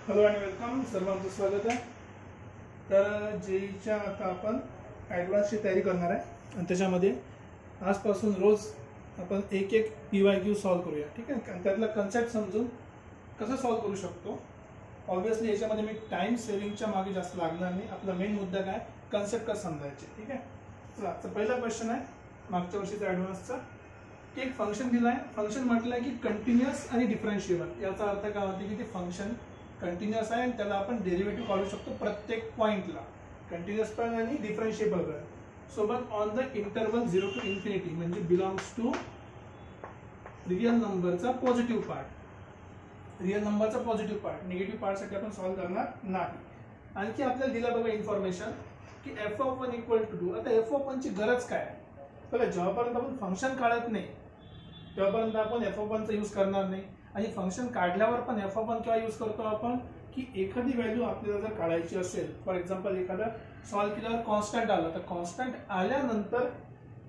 Hello आणि welcome, सर्वांचं स्वागत आहे. तर जेईच्या आता आपण ॲडव्हान्सची तयारी करणार आहे आणि त्याच्यामध्ये आजपासून रोज आपण एक एक PYQ सॉल्व करूया, ठीक आहे. आणि त्यातला कन्सेप्ट समजून कसं सॉल्व करू शकतो. ऑब्व्हियसली याच्यामध्ये मी टाईम सेव्हिंगच्या मागे जास्त लागणार नाही. आपला मेन मुद्दा काय, कन्सेप्ट कसं समजायचे, ठीक आहे. चला, तर पहिला क्वेश्चन आहे मागच्या वर्षीचा ॲडव्हान्सचा की एक फंक्शन दिलं आहे. फंक्शन म्हटलं आहे की कंटिन्युअस आणि डिफरन्शिएबल. याचा अर्थ काय होते की ते फंक्शन कंटिन्युअस आहे आणि त्याला आपण डेरिव्हेटिव्ह काढू शकतो प्रत्येक पॉईंटला, कंटिन्युअस पण आणि डिफरन्शिएबल पण. सोबत on the interval 0 to infinity म्हणजे बिलॉंग्स टू रिअल नंबरचा पॉझिटिव्ह पार्ट. रिअल नंबरचा पॉझिटिव्ह पार्ट, निगेटिव्ह पार्टसाठी आपण सॉल्व्ह करणार नाही. आणखी आपल्याला दिला बघा इन्फॉर्मेशन की f(1) = 2. आता f(1) ची गरज काय आहे? बघा, जेव्हापर्यंत आपण फंक्शन काढत नाही तेव्हापर्यंत आपण f(1) चा यूज करणार नाही. आणि फंक्शन काढल्यावर पण f(1) केव्हा यूज करतो आपण की एखादी व्हॅल्यू आपल्याला जर काढायची असेल, फॉर एक्झाम्पल एखादा सॉल्व्ह केल्यावर कॉन्स्टंट आलं, तर कॉन्स्टंट आल्यानंतर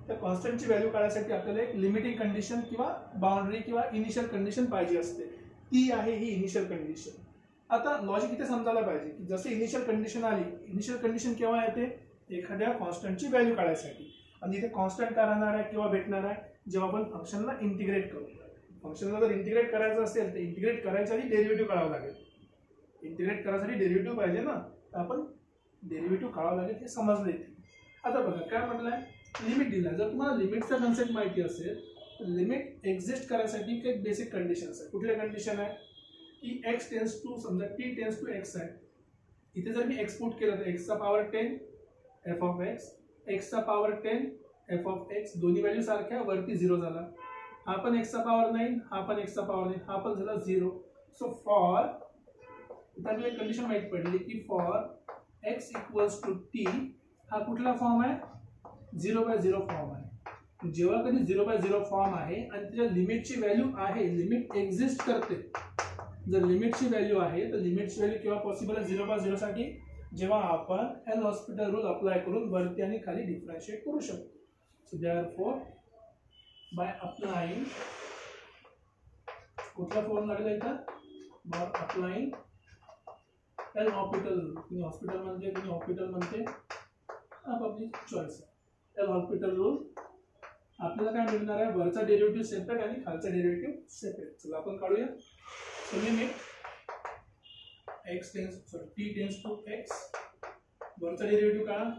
त्या कॉन्स्टंटची व्हॅल्यू काढण्यासाठी आपल्याला एक लिमिटिंग कंडिशन किंवा बाउंड्री किंवा इनिशियल कंडिशन पाहिजे असते. ती आहे ही इनिशियल कंडिशन. आता लॉजिक इथे समजायला पाहिजे की जसे इनिशियल कंडिशन आली, इनिशियल कंडिशन केव्हा येते? एखाद्या कॉन्स्टंटची व्हॅल्यू काढायसाठी. आणि इथे कॉन्स्टंट का राहणार आहे किंवा भेटणार आहे जेव्हा आपण फंक्शनला इंटिग्रेट करू. फंक्शनला जर इंटिग्रेट करायचं असेल तर इंटिग्रेट करायच्या आधी डेरिव्हेटिव्ह काढावं लागेल. इंटिग्रेट करायसाठी डेरिव्हेटिव्ह पाहिजे ना, तर आपण डेरिव्हेटिव्ह काढावं लागेल, हे समजलं इथे. आता बघा काय म्हटलंय, लिमिट दिलाय. जर तुम्हाला लिमिटचा कन्सेप्ट माहिती असेल तर लिमिट एक्झिस्ट करायसाठी काही बेसिक कंडिशन्स आहे. कुठल्या कंडिशन आहे की x टेन्स टू, समजा t टेन्स टू x आहे. इथे जर मी x पुट केलं तर x चा पॉवर 10 f(x), x चा पॉवर 10 f(x), दोन्ही व्हॅल्यू सारख्या, वरती 0 झाला. हा पण x चा पॉवर 9, हा पण x चा पॉवर 9, हा पण झाला 0. सो फॉर इथे एक कंडिशन माहिती पडली की फॉर x = t हा कुठला फॉर्म आहे? 0/0 फॉर्म आहे. जेव्हा कधी 0/0 फॉर्म आहे आणि त्याच्या लिमिटची व्हॅल्यू आहे, लिमिट एक्झिस्ट करते. जर लिमिटची व्हॅल्यू आहे तर लिमिटची व्हॅल्यू केव्हा पॉसिबल आहे 0/0 साठी? जेव्हा आपण एल हॉस्पिटल रूल अप्लाय करून वरती आणि खाली डिफरन्शिएट करू शकतो. सो देअरफॉर बाय अप्लाइंग, कुठला फॉर्म लागला इथं? By applying L hospital rule. तुम्ही हॉस्पिटल म्हणते, तुम्ही हॉस्पिटल म्हणते, आपली चॉईस आहे. एल हॉस्पिटल रूल आपल्याला काय मिळणार आहे? वरचा डेरिव्हेटिव्ह सेपरेट आणि खालचा डेरिव्हेटिव्ह सेपरेट. चला आपण काढूया. So limit t tends to x, वरचा डेरिव्हेटिव्ह काढा.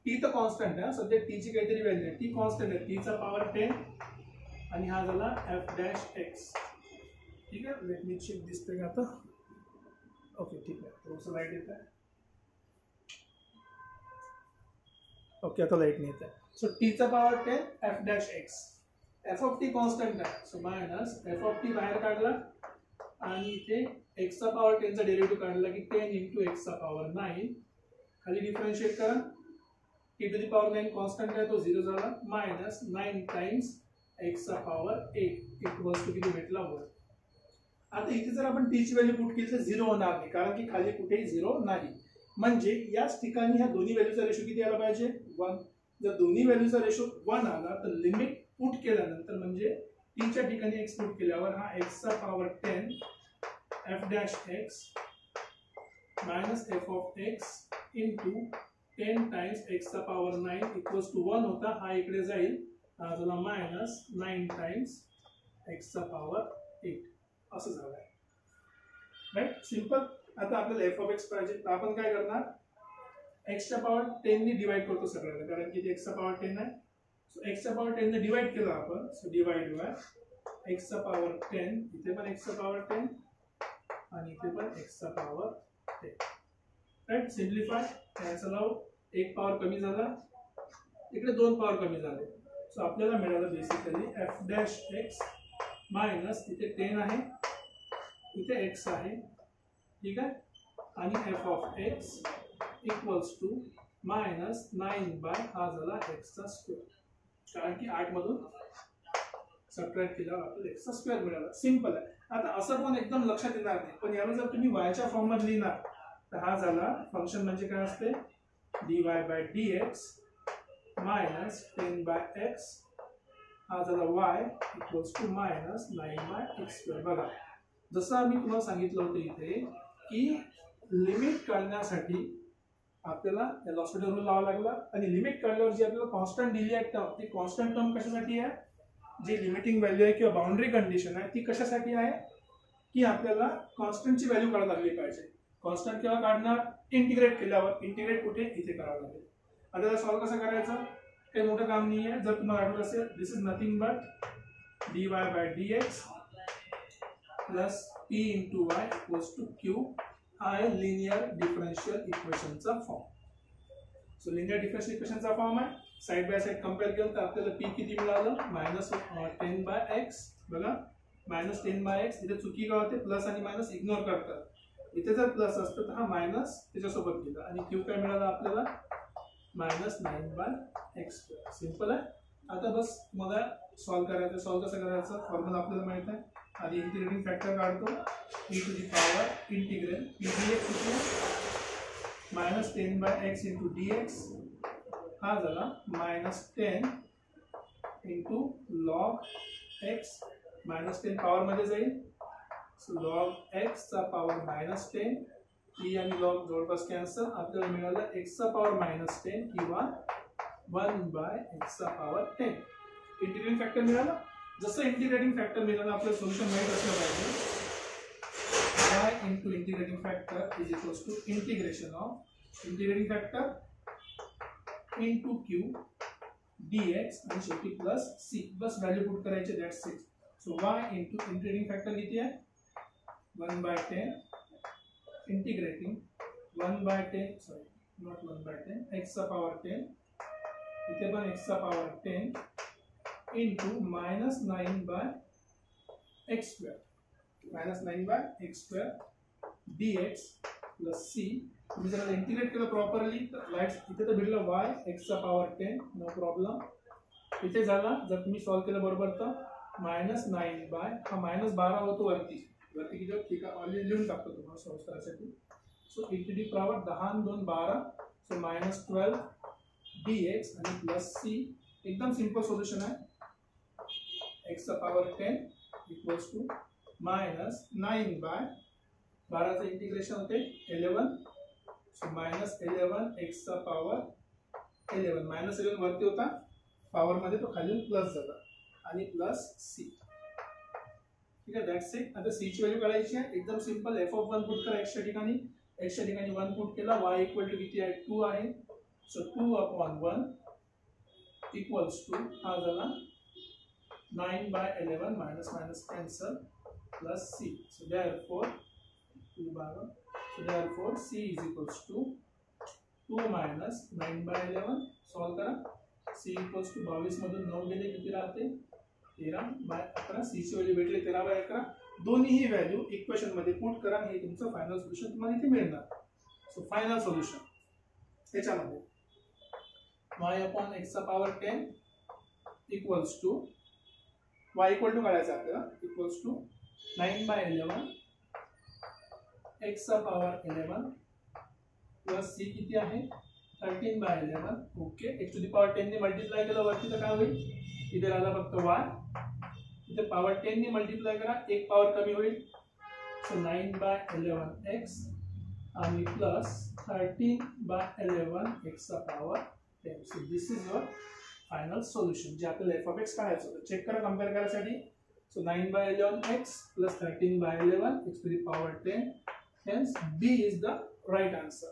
t तर कॉन्स्टंट आहे, सध्या t ची काहीतरी व्हॅल्यू आहे. t कॉन्स्टंट आहे, t चा पॉवर 10 आणि हा झाला f'(x). ठीक आहे, लेट मी चेक दिसतंय का आता? ओके, ठीक आहे, थोडंसं लाईट येत आहे. ओके, आता लाईट नाही येत आहे. सो t चा पॉवर 10 f'(x). f(t) कॉन्स्टंट आहे, सो मायनस f(t) बाहेर काढला आणि इथे x चा पॉवर 10 चा डेरिव्हेटिव्ह काढला की 10 × x चा पॉवर 9. खाली डिफरन्शिएट करा. t to the power 9 constant आहे, तो 0 झाला. मायनस 9 टाइम्स x चा पॉवर 8 इक्वल्स टू किती भेटला? 1. आता इथे जर आपण t ची व्हॅल्यू पुट केली तर 0 होणार नाही, कारण की खाली कुठेही 0 नाही. म्हणजे याच ठिकाणी ह्या दोन्ही व्हॅल्यूचा रेशो किती आला पाहिजे? 1. जर दोन्ही व्हॅल्यूचा रेशो 1 आला तर लिमिट पुट केल्यानंतर म्हणजे t च्या ठिकाणी x पुट केल्यावर हा x चा power 10 f'(x) minus f(x) into 10 times x चा पॉवर 9 इक्वल्स टू 1 होता. हा इकडे जाईल, हा झाला मायनस 9 टाइम्स x चा पॉवर 8 असं झालं आहे. Right, simple. आता आपल्याला f(x) पाहिजे, तर आपण काय करणार? x च्या पॉवर 10 ने डिवाइड करतो सगळ्याला, कारण की x चा पॉवर 10 आहे. सो x चा पॉवर 10 ने डिवाइड केला आपण, सो डिवाइड बाय x चा पॉवर 10, इथे पण x चा पॉवर 10 आणि इथे पण x चा power 10. Right, simplify, cancel out. एक पॉवर कमी झाला, इकडे 2 पॉवर कमी झाले. सो आपल्याला मिळालं बेसिकली f'(x) मायनस इथे 10 आहे, इथे x आहे, ठीक आहे, आणि f(x) इक्वल्स टू मायनस 9 हा झाला x चा स्क्वेअर, कारण की 8 मधून सबट्रॅक्ट केल्यावर आपल्याला x चा स्क्वेअर मिळाला. सिंपल आहे. आता असं पण एकदम लक्षात येणार नाही, पण याला जर तुम्ही y च्या फॉर्म मध्ये लिहिणार तर हा झाला फंक्शन म्हणजे काय असते? dy/dx मायनस 10/x, हा झाला y equals to minus 9/x². बघा, जसं आम्ही तुम्हाला सांगितलं होतं इथे की लिमिट काढण्यासाठी आपल्याला एल हॉस्पिटल रूल लावा लागला आणि लिमिट काढल्यावर जी आपल्याला कॉन्स्टंट दिली आहे टर्म, ती कॉन्स्टंट टर्म कशासाठी आहे, जी लिमिटिंग व्हॅल्यू आहे किंवा बाउंड्री कंडिशन आहे ती कशासाठी आहे की आपल्याला कॉन्स्टंटची व्हॅल्यू काढायला लागली पाहिजे. कॉन्स्टंट केव्हा काढणार, इंटिग्रेट केल्यावर. इंटिग्रेट कुठे, इथे करावं लागेल. आता त्याला सॉल्व्ह कसं करायचं, काही मोठं काम नाही आहे. जर तुम्हाला आठवत असेल, this is nothing but dy by dx plus p into y equals to q हा आहे लिनियर डिफरन्शियल इक्वेशनचा फॉर्म. सो लिनियर डिफरन्शियल इक्वेशनचा फॉर्म आहे. साइड बाय साइड कंपेअर केलं तर आपल्याला p किती मिळालं, -10/x. बघा -10/x, इथे चुकी काय होते, प्लस आणि मायनस इग्नोर करतात. इथे जर प्लस असतं तर हा मायनस त्याच्यासोबत गेला आणि q काय मिळाला आपल्याला, -9/x². सिंपल आहे. आता बस तुम्हाला सॉल्व्ह करायचं. सॉल्व्ह कसं करायचं, फॉर्म्युला आपल्याला माहित आहे. आधी इंटिग्रेटिंग फॅक्टर काढतो, e to the power integral dx किती, -10/x इंटू dx हा झाला -10 इंटू लॉग x. -10 पॉवर मध्ये जाईल, सो लॉग x चा पॉवर -10. e आणि लॉग जवळपास कॅन्सल. आपल्याला मिळालं x चा पॉवर -10 किंवा 1/x चा पॉवर 10. इंटिग्रेटिंग फॅक्टर मिळाला. जसं इंटिग्रेटिंग फॅक्टर मिळालं आपलं सोल्युशन माहित असलं पाहिजे. y into integrating factor is equals to integration of integrating factor into q dx आणि शेवटी प्लस c. बस व्हॅल्यू पुट करायचे, that's it. So y into integrating factor किती आहे, 1/10 इंटिग्रेटिंग 1/10, सॉरी नॉट 1/10, x चा पॉवर 10, इथे पण x चा power 10 into -9/x², -9/x² dx plus c. तुम्ही जर इंटिग्रेट केलं प्रॉपरली तर राईट इथे तर भेटलं y x चा पॉवर 10, नो प्रॉब्लेम. इथे झाला जर तुम्ही सॉल्व्ह केलं बरोबर तर -9/, हा -12 होतो वरती किती, ठीक आहे ऑलरेडी लिहून टाकतो तुम्हाला सॉल्व्ह करायसाठी. So e to the power 10 आणि 2 12, सो -12 dx आणि प्लस c. एकदम सिंपल सोल्युशन आहे. x चा पॉवर 10 इक्वल्स टू -9/12 चं इंटिग्रेशन होते 11, सो -11 x चा पॉवर 11. -11 वरती होता पॉवर मध्ये, तो खाली प्लस झाला आणि प्लस c. ठीक आहे, दॅट्स इट. आता c ची व्हॅल्यू काढायची आहे. एकदम सिंपल. f(1) पुट करा x च्या ठिकाणी, x च्या ठिकाणी 1 पुट केला. y इक्वल टू किती आहे, 2 आहे. सो 2/1 इक्वल्स टू हा झाला 9/11 minus cancel plus c. So therefore 2/12, so therefore c is equals to 2 minus 9/11. Solve करा. c इक्वल्स टू 22 मधून 9 गेले किती राहते, 13/11. c ची व्हॅल्यू भेटली 13/11. दोन्ही व्हॅल्यू इक्वेशन मध्ये पुट करा. हे तुमचं फायनल सोल्युशन तुम्हाला इथे मिळणार. सो फायनल सोल्युशन त्याच्यामध्ये y/x चा power 10 equals to y equal to काढायचं आपल्याला, इक्वल्स टू 9/11 x चा पॉवर 11 प्लस c किती आहे 13/11. Okay, x to the power 10 ने मल्टिप्लाय केलं वरती तर काय होईल, इथे राहिला फक्त y. इथे पॉवर 10 ने मल्टिप्लाय करा, एक पॉवर कमी होईल. सो 9/11x आणि प्लस 13/11 x चा power 10. So this is your final solution जे आपल्याला f(x) काढायचं होतं. चेक करा कंपेअर करायसाठी. So 9/11x plus 13/11 x to the power 10. Hence b is the right answer.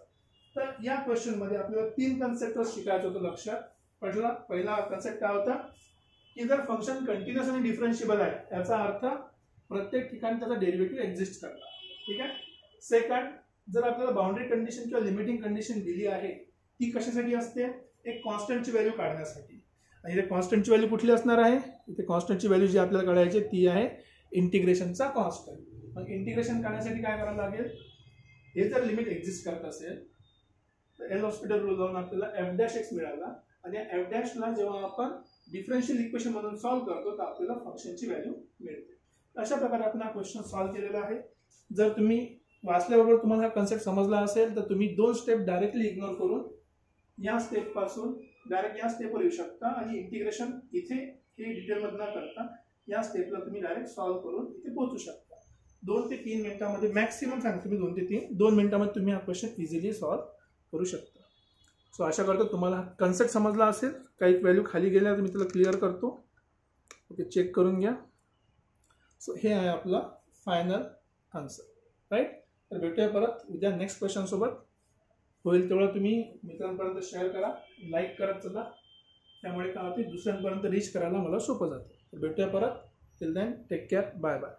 तर या क्वेश्चन मध्ये आपल्याला 3 कन्सेप्ट शिकायचं होतं. लक्षात पडला. पहिला कन्सेप्ट काय होता की जर फंक्शन कंटिन्युअस आणि डिफरन्शिएबल आहे याचा अर्थ प्रत्येक ठिकाणी त्याचा डेरिव्हेटिव्ह एक्झिस्ट करतात. ठीक आहे. सेकंड, जर आपल्याला बाउंड्री कंडिशन किंवा लिमिटिंग कंडिशन दिली आहे ती कशासाठी असते, एक कॉन्स्टंटची व्हॅल्यू काढण्यासाठी. आणि इथे कॉन्स्टंटची व्हॅल्यू कुठली असणार आहे, इथे कॉन्स्टंटची व्हॅल्यू जी आपल्याला काढायची ती आहे इंटिग्रेशनचा कॉन्स्टंट. मग इंटिग्रेशन काढण्यासाठी काय करावं लागेल, हे जर लिमिट एक्झिस्ट करत असेल तर एल हॉस्पिटल रूल लावून आपल्याला f' मिळाला. आणि या f' ला जेव्हा आपण डिफरन्शियल इक्वेशन मधून सॉल्व्ह करतो तर आपल्याला फंक्शनची व्हॅल्यू मिळते. अशा प्रकारे आपण हा क्वेश्चन सॉल्व्ह केलेला आहे. जर तुम्ही वाचल्याबरोबर तुम्हाला हा कन्सेप्ट समजला असेल तर तुम्ही 2 स्टेप डायरेक्टली इग्नोर करून या स्टेप पासून डायरेक्ट या स्टेपवर येऊ शकता आणि इंटिग्रेशन इथे हे डिटेल मध्ये न करता या स्टेपला तुम्ही डायरेक्ट सॉल्व्ह करून इथे पोहोचू शकता. 2 ते 3 मिनिटांमध्ये मॅक्सिमम सांगतो मी 2 ते 3 2 मिनिटांमध्ये तुम्ही हा क्वेश्चन इझिली सॉल्व्ह करू शकता. सो आशा करतो तुम्हाला कन्सेप्ट समजला असेल. काही व्हॅल्यू खाली गेल्या तर मी त्याला क्लिअर करतो. ओके, चेक करून घ्या. सो हे आहे आपला फायनल आन्सर, राईट. तर भेटूया परत उद्या नेक्स्ट क्वेश्चन सोबत. होईल तेवढं तुम्ही मित्रांपर्यंत शेअर करा, लाईक करत चला. त्यामुळे काय होते दुसऱ्यांपर्यंत रीच करायला मला सोपं जातं. तर भेटूया परत. Till then take care, bye bye.